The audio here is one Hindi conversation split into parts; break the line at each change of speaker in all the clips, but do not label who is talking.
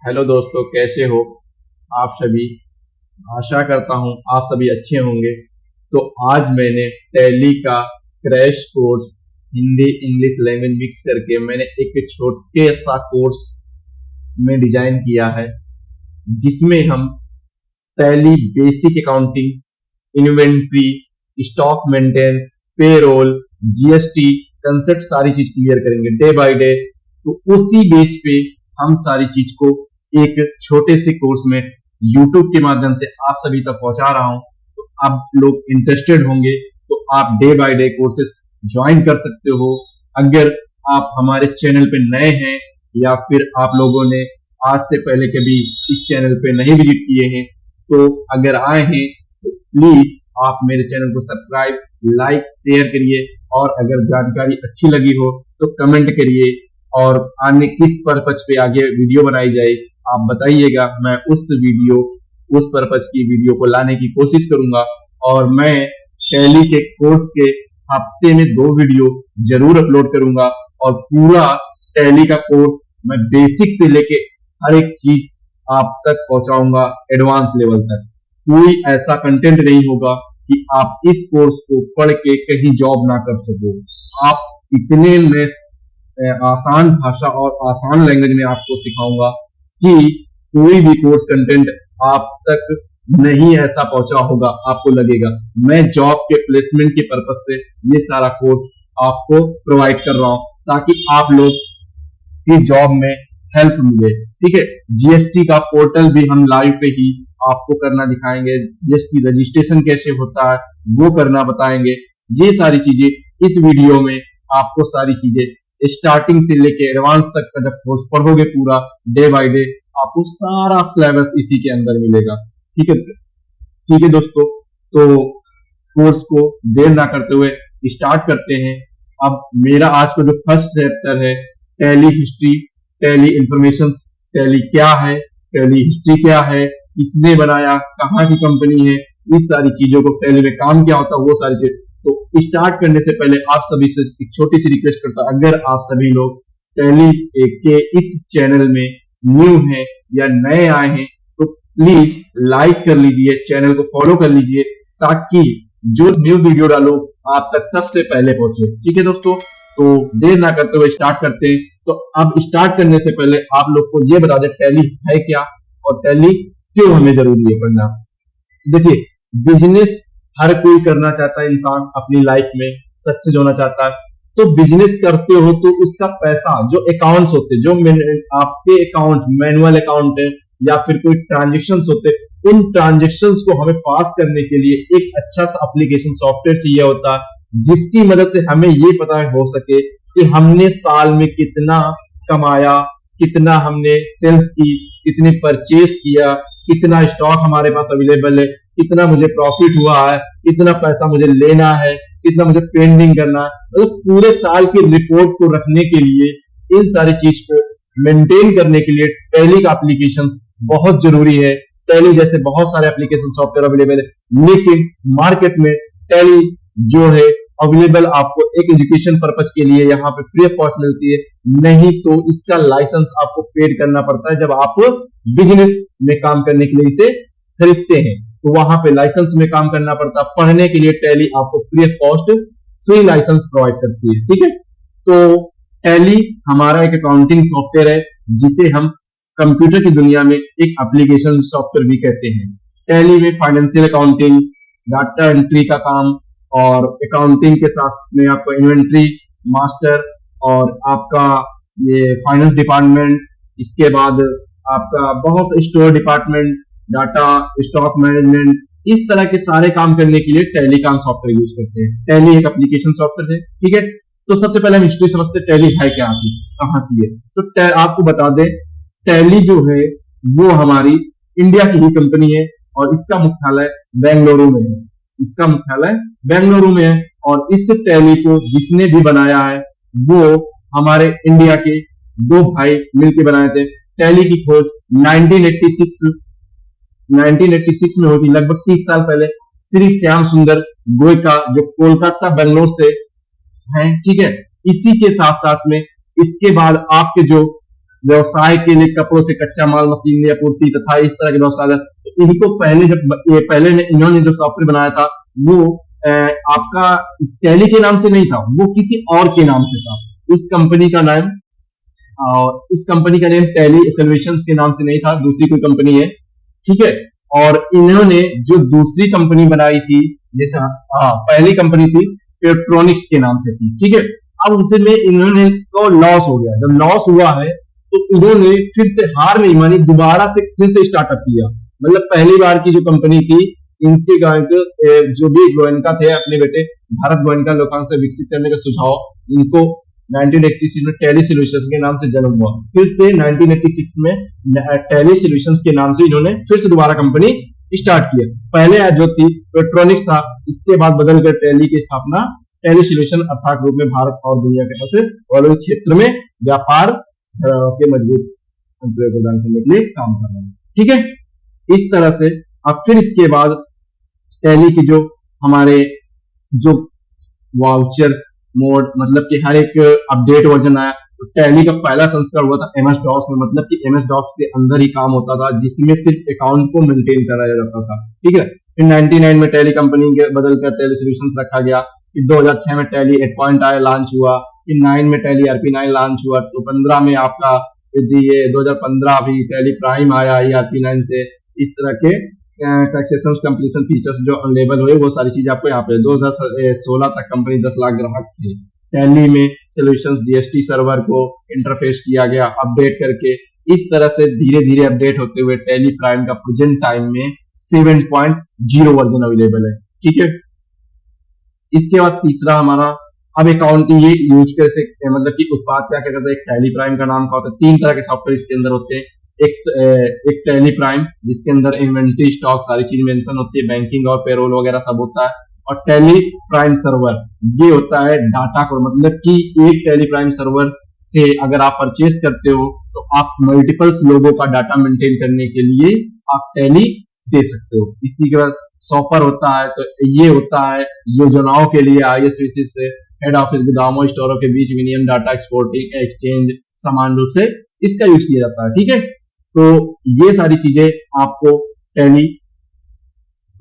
हेलो दोस्तों, कैसे हो आप सभी। आशा करता हूं आप सभी अच्छे होंगे। तो आज मैंने टैली का crash course Hindi English language mix करके मैंने एक छोटे सा कोर्स में डिजाइन किया है, जिसमें हम tally basic accounting, inventory, stock maintain, payroll, GST concept सारी चीज क्लियर करेंगे डे बाय डे। तो उसी बेस पे हम सारी चीज को एक छोटे से कोर्स में YouTube के माध्यम से आप सभी तक पहुंचा रहा हूं। तो आप लोग इंटरेस्टेड होंगे तो आप day by day courses join कर सकते हो। अगर आप हमारे चैनल पे नए हैं या फिर आप लोगों ने आज से पहले कभी इस चैनल पे नहीं विजिट किए हैं, तो अगर आए हैं तो प्लीज आप मेरे चैनल को सब्सक्राइब, लाइक, शेयर करिए। और अगर जानकारी अच्छी लगी हो तो कमेंट करिए, और आने किस पर्पज पे आगे वीडियो बनाई जाए आप बताइएगा। मैं उस पर्पज की वीडियो को लाने की कोशिश करूंगा। और मैं टैली के कोर्स के हफ्ते में 2 वीडियो जरूर अपलोड करूंगा, और पूरा टैली का कोर्स मैं बेसिक से लेके हर एक चीज आप तक पहुंचाऊंगा एडवांस लेवल तक। कोई ऐसा कंटेंट नहीं होगा कि आप इस कोर्स को पढ़ के कहीं जॉब ना कर सको। आप इतने में आसान भाषा और आसान लैंग्वेज में आपको सिखाऊंगा कि कोई भी कोर्स कंटेंट आप तक नहीं ऐसा पहुंचा होगा आपको लगेगा। मैं जॉब के प्लेसमेंट के पर्पज से ये सारा कोर्स आपको प्रोवाइड कर रहा हूं, ताकि आप लोग की जॉब में हेल्प मिले। ठीक है, जीएसटी का पोर्टल भी हम लाइव पे ही आपको करना दिखाएंगे। जीएसटी रजिस्ट्रेशन कैसे होता है वो करना बताएंगे। ये सारी चीजें इस वीडियो में आपको सारी चीजें स्टार्टिंग से लेके एडवांस तक का जब कोर्स पढ़ोगे पूरा डे बाय डे, आपको सारा सिलेबस इसी के अंदर मिलेगा। ठीक है दोस्तों, तो कोर्स को देर ना करते हुए स्टार्ट करते हैं। अब मेरा आज का जो फर्स्ट चैप्टर है tally history, tally information, tally क्या है, टैली हिस्ट्री क्या है, किसने बनाया, कहाँ की कंपनी है, इस सारी चीजों को, टैली में काम क्या होता है, वो सारी चीज। तो स्टार्ट करने से पहले आप सभी से एक छोटी सी रिक्वेस्ट करता हूं, अगर आप सभी लोग टैली के इस चैनल में न्यू हैं या नए आए हैं तो प्लीज लाइक कर लीजिए, चैनल को फॉलो कर लीजिए, ताकि जो न्यू वीडियो डालो आप तक सबसे पहले पहुंचे। ठीक है दोस्तों, तो देर ना करते हुए स्टार्ट करते हैं। तो अब स्टार्ट करने से पहले आप लोग को यह बता दें टैली है क्या और टैली क्यों हमें जरूरी है पढ़ना। देखिए, बिजनेस हर कोई करना चाहता है, इंसान अपनी लाइफ में सक्सेस होना चाहता है। तो बिजनेस करते हो तो उसका पैसा, जो अकाउंट्स होते हैं, जो आपके अकाउंट, मैनुअल अकाउंट है या फिर कोई ट्रांजेक्शन्स होते हैं, उन ट्रांजेक्शन्स को हमें पास करने के लिए एक अच्छा सा एप्लीकेशन सॉफ्टवेयर चाहिए होता है, जिसकी मदद से हमें ये पता हो सके कि हमने साल में कितना कमाया, कितना हमने सेल्स की, कितनी परचेज किया, कितना स्टॉक हमारे पास अवेलेबल है, कितना मुझे प्रॉफिट हुआ है, कितना पैसा मुझे लेना है, कितना मुझे पेंडिंग करना है। मतलब पूरे साल की रिपोर्ट को रखने के लिए, इन सारी चीज को मेंटेन करने के लिए टैली का एप्लीकेशन बहुत जरूरी है। टैली जैसे बहुत सारे एप्लीकेशन सॉफ्टवेयर अवेलेबल है, लेकिन मार्केट में टैली जो है अवेलेबल आपको एक एजुकेशन पर्पज के लिए यहाँ पे फ्री ऑफ कॉस्ट मिलती है, नहीं तो इसका लाइसेंस आपको पेड करना पड़ता है। जब आप बिजनेस में काम करने के लिए इसे खरीदते हैं तो वहां पे लाइसेंस में काम करना पड़ता है। पढ़ने के लिए टैली आपको free of cost free licence provide करती है। ठीक है, तो टैली हमारा एक अकाउंटिंग सॉफ्टवेयर है, जिसे हम कंप्यूटर की दुनिया में एक एप्लीकेशन सॉफ्टवेयर भी कहते हैं। टैली में फाइनेंशियल अकाउंटिंग, डाटा एंट्री का काम, और अकाउंटिंग के साथ में आपको इन्वेंट्री मास्टर और आपका ये फाइनेंस डिपार्टमेंट, इसके बाद आपका बहुत से store department, data, stock management, इस तरह के सारे काम करने के लिए टैली का हम सॉफ्टवेयर यूज करते हैं। टैली एक एप्लीकेशन सॉफ्टवेयर है। ठीक है, तो सबसे पहले हम हिस्ट्री समझते हैं, टैली है क्या, कहाँ की है। तो आपको बता दें, टैली जो है वो हमारी इंडिया की ही कंपनी है, और इसका मुख्यालय बेंगलुरु में है। इसका मुख्यालय बेंगलुरु में है, और इस टैली को जिसने भी बनाया है वो हमारे इंडिया के 2 भाई मिलकर बनाए थे। टैली की खोज 1986 में होती, लगभग 30 साल पहले, श्री श्याम सुंदर गोयका, जो कोलकाता बेंगलोर से हैं। ठीक है, इसी के साथ साथ में इसके बाद आपके जो व्यवसाय के लिए कपड़ों से कच्चा माल, मशीनरी आपूर्ति तथा इस तरह के व्यवसाय। तो इनको पहले इन्होंने जो सॉफ्टवेयर बनाया था वो आपका टैली के नाम से नहीं था, वो किसी और के नाम से था। उस कंपनी का नेम टैली सॉल्यूशंस के नाम से नहीं था, दूसरी कोई कंपनी है, ठीक है। और इन्होंने जो दूसरी कंपनी बनाई थी, जैसे पहली कंपनी थी पेट्रोनिक्स के नाम से थी, ठीक है। अब उसमें इन्होंने तो लॉस हो गया, जब लॉस हुआ है तो इन्होंने फिर से हार नहीं मानी, दोबारा से फिर से स्टार्टअप किया। मतलब पहली बार की जो कंपनी थी, इनके जो भी गोयनका थे, अपने बेटे भारत गोयनका लोकांश से विकसित करने का सुझाव, इनको 1986 में टैली सॉल्यूशंस के नाम से जन्म हुआ। फिर से 1986 में टैली सॉल्यूशंस के नाम से इन्होंने फिर से दोबारा कंपनी स्टार्ट किया। पहले जो थी पेट्रोनिक्स था, इसके बाद बदलकर टैली की स्थापना टैली सॉल्यूशन अर्थात रूप में भारत और दुनिया के अर्थ क्षेत्र में व्यापार के मजबूत अनुप्रयोग प्रदान करने के लिए काम कर रहे हैं, ठीक है। इस तरह से अब फिर इसके बाद टैली की जो हमारे जो वाउचर्स मोड, मतलब कि हर एक अपडेट वर्जन आया। तो टैली का पहला संस्करण हुआ था एमएस डॉस में, मतलब कि एमएस डॉस के अंदर ही काम होता था, जिसमें सिर्फ अकाउंट को मेंटेन कराया जाता था, ठीक है। फिर 99 में टैली कंपनी के बदलकर टैली सॉल्यूशंस रखा गया। फिर 2006 में टैली 8.0 लॉन्च हुआ। फिर 9 में टैली RP9 लॉन्च हुआ। तो 15 में आपका ये 2015 भी टैली प्राइम आया ERP9 से। इस तरह के टैक्सेशन कंप्लीशन फीचर्स जो अवेलेबल हुए वो सारी चीज आपको यहाँ पे 2016 तक कंपनी 10 लाख ग्राहक थे। टैली में सॉल्यूशंस GST सर्वर को इंटरफेस किया गया अपडेट करके। इस तरह से धीरे धीरे अपडेट होते हुए टैली प्राइम का प्रेजेंट टाइम में 7.0 वर्जन अवेलेबल है, ठीक है। इसके बाद तीसरा हमारा अब अकाउंटिंग ये यूज कैसे, मतलब कि उत्पाद क्या क्या करता है। एक टैली प्राइम का नाम क्या होता है, 3 तरह के सॉफ्टवेयर इसके अंदर होते हैं। एक टैली प्राइम जिसके अंदर इन्वेंट्री स्टॉक सारी चीज मेंशन होती है, बैंकिंग और पेरोल वगैरह सब होता है। और टैली प्राइम सर्वर ये होता है डाटा को, मतलब कि एक टैली प्राइम सर्वर से अगर आप परचेस करते हो तो आप मल्टीपल्स लोगों का डाटा मेंटेन करने के लिए आप टैली दे सकते हो। इसी के बाद सॉपर होता है, तो ये होता है योजनाओं के लिए ISVC से हेड ऑफिस गोदामों स्टोरों के बीच विनिमय डाटा एक्सपोर्टिंग एक्सचेंज समान रूप से इसका यूज किया जाता है, ठीक है। तो ये सारी चीजें आपको टैली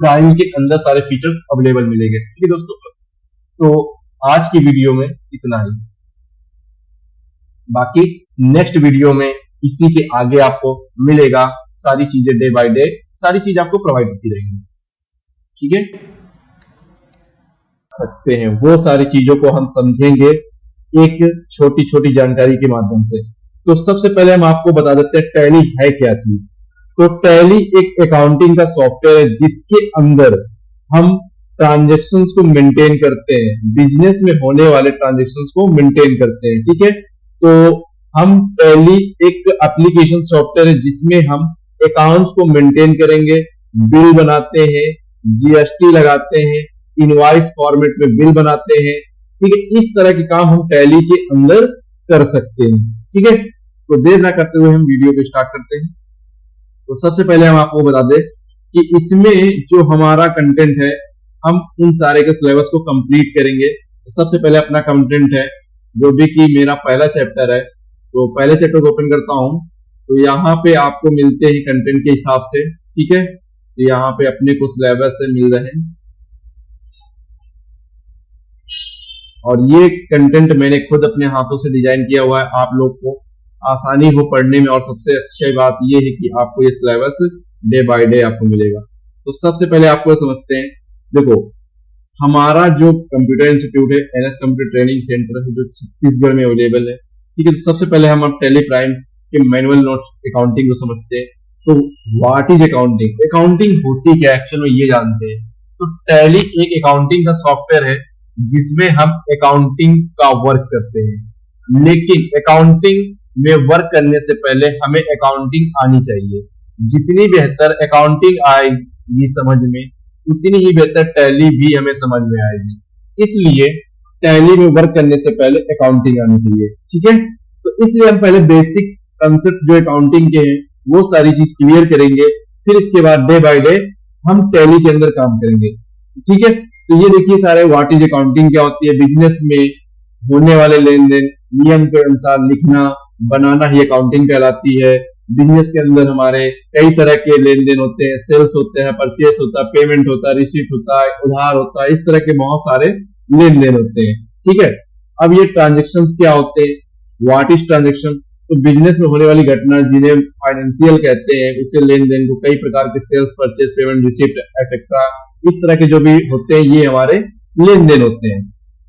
प्राइम के अंदर सारे फीचर्स अवेलेबल मिलेंगे, ठीक है दोस्तों। तो आज की वीडियो में इतना ही, बाकी नेक्स्ट वीडियो में इसी के आगे आपको मिलेगा। सारी चीजें डे बाय डे सारी चीज आपको प्रोवाइड होती रहेंगी, ठीक है। सकते हैं वो सारी चीजों को हम समझेंगे एक छोटी छोटी जानकारी के माध्यम से। तो सबसे पहले हम आपको बता देते हैं टैली है क्या चीज। तो टैली एक अकाउंटिंग का सॉफ्टवेयर है जिसके अंदर हम ट्रांजैक्शंस को मेंटेन करते हैं, बिजनेस में होने वाले ट्रांजैक्शंस को मेंटेन करते हैं, ठीक है। तो हम टैली एक एप्लीकेशन सॉफ्टवेयर है जिसमें हम अकाउंट्स को मेंटेन करेंगे, बिल बनाते हैं, GST लगाते हैं, इनवॉइस फॉर्मेट में बिल बनाते हैं, ठीक है। इस तरह के काम हम टैली के अंदर कर सकते हैं, ठीक है। तो देर ना करते हुए हम वीडियो को स्टार्ट करते हैं। तो सबसे पहले हम आपको बता दें कि इसमें जो हमारा कंटेंट है हम उन सारे के सिलेबस को कंप्लीट करेंगे। तो सबसे पहले अपना कंटेंट है जो भी कि मेरा पहला चैप्टर है, तो पहले चैप्टर को ओपन करता हूं। तो यहाँ पे आपको मिलते हैं कंटेंट के हिसाब से, ठीक है। तो यहाँ पे अपने को सिलेबस से मिल रहे हैं और ये कंटेंट मैंने खुद अपने हाथों से डिजाइन किया हुआ है, आप लोग को आसानी हो पढ़ने में। और सबसे अच्छी बात ये है कि आपको ये सिलेबस डे बाय डे आपको मिलेगा। तो सबसे पहले आपको समझते हैं, देखो हमारा जो कंप्यूटर इंस्टीट्यूट है NS कंप्यूटर ट्रेनिंग सेंटर है जो छत्तीसगढ़ में अवेलेबल है, ठीक है। तो सबसे पहले हम टैली प्राइम के मैनुअल नोट्स अकाउंटिंग को समझते हैं। तो व्हाट इज अकाउंटिंग, अकाउंटिंग होती क्या एक्चुअल में ये जानते हैं। तो टैली एक अकाउंटिंग का सॉफ्टवेयर है जिसमें हम अकाउंटिंग का वर्क करते हैं, लेकिन अकाउंटिंग में वर्क करने से पहले हमें अकाउंटिंग आनी चाहिए। जितनी बेहतर अकाउंटिंग आएगी समझ में, उतनी ही बेहतर टैली भी हमें समझ में आएगी। इसलिए टैली में वर्क करने से पहले अकाउंटिंग आनी चाहिए, ठीक है। तो इसलिए हम पहले बेसिक कंसेप्ट जो अकाउंटिंग के हैं वो सारी चीज क्लियर करेंगे, फिर इसके बाद डे बाय डे हम टैली के अंदर काम करेंगे, ठीक है। तो ये देखिए सारे व्हाट इज अकाउंटिंग क्या होती है, बिजनेस में होने वाले लेन देन नियम के अनुसार लिखना, बनाना ही अकाउंटिंग कहलाती है। बिजनेस के अंदर हमारे कई तरह के लेन देन होते हैं, सेल्स होते हैं, परचेस होता है, पेमेंट होता है, रिसीट होता है, उधार होता है, इस तरह के बहुत सारे लेन देन होते हैं। ठीक है, अब ये ट्रांजेक्शन्स क्या होते हैं, व्हाट इज ट्रांजेक्शन? तो बिजनेस में होने वाली घटना जिन्हें फाइनेंशियल कहते हैं, उससे लेन देन को कई प्रकार के sales, purchase, payment, receipt etcetera, इस तरह के जो भी होते हैं ये हमारे लेन देन होते हैं।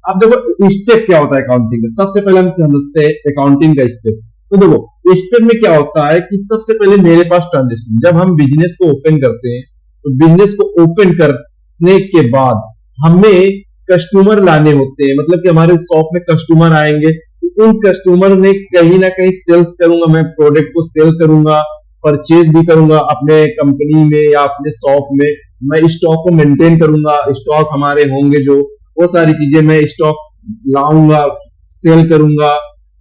अब देखो स्टेप क्या होता है अकाउंटिंग का। सबसे पहले हम समझते हैं अकाउंटिंग का स्टेप। तो देखो स्टेप में क्या होता है कि सबसे पहले मेरे पास ट्रांजेक्शन, जब हम बिजनेस को ओपन करते हैं तो बिजनेस को ओपन करने के बाद हमें कस्टमर लाने होते हैं, मतलब कि हमारे शॉप में कस्टमर आएंगे, तो उन कस्टमर ने कहीं ना कहीं सेल्स करूंगा, मैं प्रोडक्ट को सेल करूंगा, परचेज भी करूंगा अपने कंपनी में या अपने शॉप में, मैं स्टॉक को मेंटेन करूंगा, स्टॉक हमारे होंगे जो वो सारी चीजें मैं स्टॉक लाऊंगा, सेल करूंगा,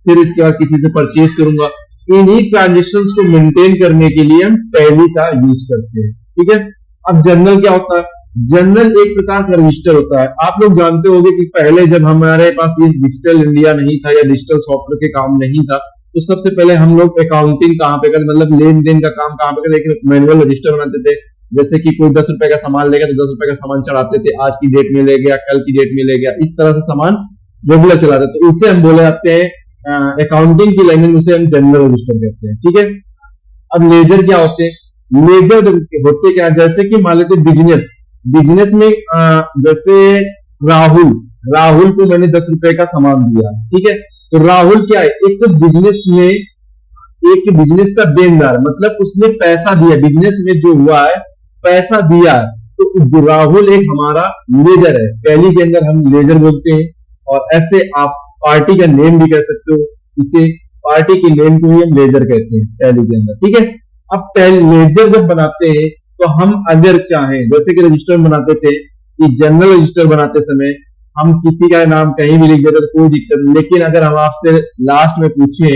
फिर इसके बाद किसी से परचेज करूंगा। इन्हीं ट्रांजेक्शन्स को मेंटेन करने के लिए हम टैली का यूज करते हैं। ठीक है, अब जर्नल क्या होता है? जर्नल एक प्रकार का रजिस्टर होता है। आप लोग जानते होंगे कि पहले जब हमारे पास ये डिजिटल इंडिया नहीं था या डिजिटल सॉफ्टवेयर के काम नहीं था, तो सबसे पहले हम लोग अकाउंटिंग कहाँ पे करते, मतलब लेन देन का काम कहाँ पे करते, एक मैनुअल रजिस्टर बनाते थे। जैसे कि कोई 10 रुपए का सामान लेगा तो 10 रुपए का सामान चढ़ाते थे, आज की डेट में ले गया, कल की डेट में ले गया, इस तरह से सामान रेगुलर चलाते, तो उससे हम बोले जाते हैं अकाउंटिंग की लैंग्वेज में उसे हम जनरल रजिस्टर कहते हैं। ठीक है, अब लेजर क्या होते हैं? लेजर होते क्या, जैसे कि मान लेते बिजनेस में जैसे राहुल को मैंने 10 रुपए का सामान दिया, ठीक है, तो राहुल क्या है, एक तो बिजनेस में एक बिजनेस का देनदार, मतलब उसने पैसा दिया, बिजनेस में जो हुआ है पैसा दिया, तो राहुल एक हमारा लेजर है। टैली के अंदर हम लेजर बोलते हैं, और ऐसे आप पार्टी का नेम भी कह सकते हो, इसे पार्टी के नेम को ही हम लेजर कहते हैं टैली के अंदर। ठीक है, अब लेजर जब बनाते हैं तो हम अगर चाहें, जैसे कि रजिस्टर बनाते थे कि जनरल रजिस्टर बनाते समय हम किसी का नाम कहीं भी लिख देते तो कोई दिक्कत नहीं, लेकिन अगर हम आपसे लास्ट में पूछे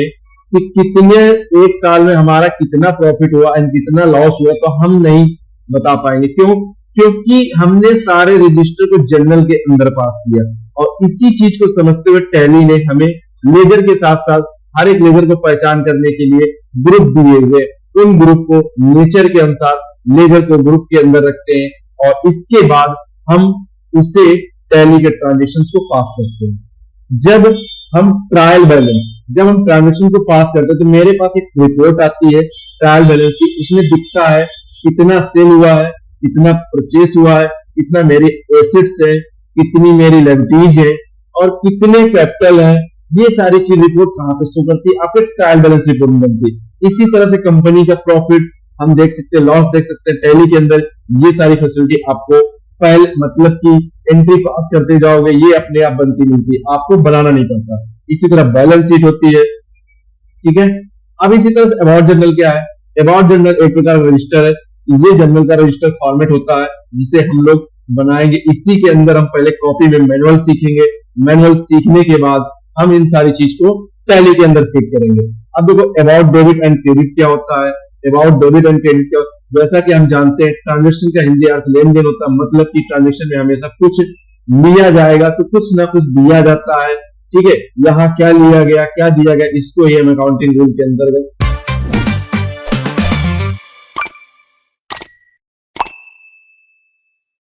कि कितने एक साल में हमारा कितना प्रॉफिट हुआ एंड कितना लॉस हुआ, तो हम नहीं बता पाएंगे। क्यों? क्योंकि हमने सारे रजिस्टर को जनरल के अंदर पास किया, और इसी चीज को समझते हुए टैली ने हमें लेजर के साथ साथ हर एक लेजर को पहचान करने के लिए ग्रुप दिए हुए, उन ग्रुप को नेचर के अनुसार लेजर को ग्रुप के अंदर रखते हैं, और इसके बाद हम उसे टैली के ट्रांजेक्शन्स को पास करते हैं। जब हम ट्रांजेक्शन को पास करते हैं तो मेरे पास एक रिपोर्ट आती है ट्रायल बैलेंस की, उसमें दिखता है कितना सेल हुआ है, कितना परचेस हुआ है, कितना मेरी एसेट्स है, कितनी मेरी लायबिलिटीज है, और कितने कैपिटल है। ये सारी चीज रिपोर्ट कहां पे शो करती है? आपके ट्रायल बैलेंस रिपोर्ट में बनती है। इसी तरह से कंपनी का प्रॉफिट हम देख सकते हैं, लॉस देख सकते हैं टैली के अंदर। ये सारी फैसिलिटी आपको पहले, मतलब कि एंट्री पास करते जाओगे, ये अपने आप बनती मिलती है, आपको बनाना नहीं पड़ता। इसी तरह बैलेंस शीट होती है। ठीक है, अब इसी तरह से अबाउट जर्नल क्या है? अबाउट जर्नल एक प्रकार का रजिस्टर है। ये जर्नल का रजिस्टर फॉर्मेट होता है जिसे हम लोग बनाएंगे। इसी के अंदर हम पहले कॉपी में मैनुअल सीखेंगे, मैनुअल सीखने के बाद हम इन सारी चीज को टैली के अंदर फिट करेंगे। अब देखो अबाउट डेबिट एंड क्रेडिट क्या होता है? अबाउट डेबिट एंड क्रेडिट क्या, जैसा कि हम जानते हैं ट्रांजेक्शन का हिंदी अर्थ लेन देन होता है, मतलब कि ट्रांजेक्शन में हमेशा कुछ लिया जाएगा तो कुछ ना कुछ दिया जाता है। ठीक है, यहाँ क्या लिया गया, क्या दिया गया, इसको ही हम अकाउंटिंग रूल के अंतर्गत